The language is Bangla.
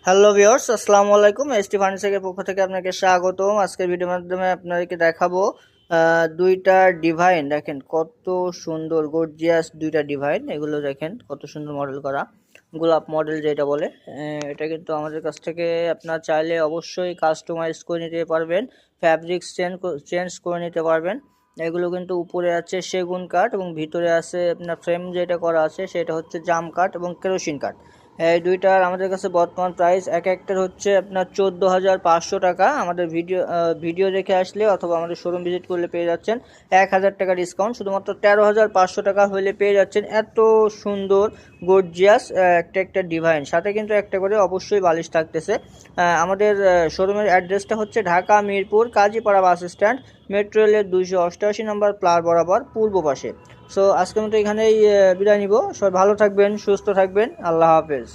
হ্যালো ভিউয়ার্স, আসসালামু আলাইকুম। এসটি ফার্নিচারের পক্ষ থেকে আপনাকে স্বাগতম। আজকের ভিডিওর মাধ্যমে আপনাদেরকে দেখাবো দুইটা ডিভাইন। দেখেন কত সুন্দর গর্জিয়াস দুইটা ডিভাইন। এগুলো দেখেন কত সুন্দর মডেল করা, গোলাপ মডেল যেটা বলে। এটা কিন্তু আমাদের কাছ থেকে আপনার চাইলে অবশ্যই কাস্টমাইজ করে নিতে পারবেন, ফ্যাব্রিক্স চেঞ্জ করে নিতে পারবেন। এগুলো কিন্তু উপরে আছে সেগুন কাঠ এবং ভিতরে আছে আপনার ফ্রেম যেটা করা আছে সেটা হচ্ছে জাম কাঠ এবং কেরোসিন কাঠ। এই দুইটার আমাদের কাছে বর্তমান প্রাইস এক একটার হচ্ছে আপনার 14,500 টাকা। আমাদের ভিডিও দেখে আসলে অথবা আমাদের শোরুম ভিজিট করলে পেয়ে যাচ্ছেন 1,000 টাকা ডিসকাউন্ট। শুধুমাত্র 13,500 টাকা হলে পেয়ে যাচ্ছেন এত সুন্দর গর্জিয়াস একটা ডিভাইন। সাথে কিন্তু একটা করে অবশ্যই বালিশ থাকতেছে। আমাদের শোরুমের অ্যাড্রেসটা হচ্ছে Dhaka Mirpur Kazipara bus stand, metro রেলের 288 নম্বর প্লার বরাবর পূর্ব পাশে। সো আজকের মতো এখানেই বিদায় নিব। সবাই ভালো থাকবেন, সুস্থ থাকবেন। আল্লাহ হাফেজ।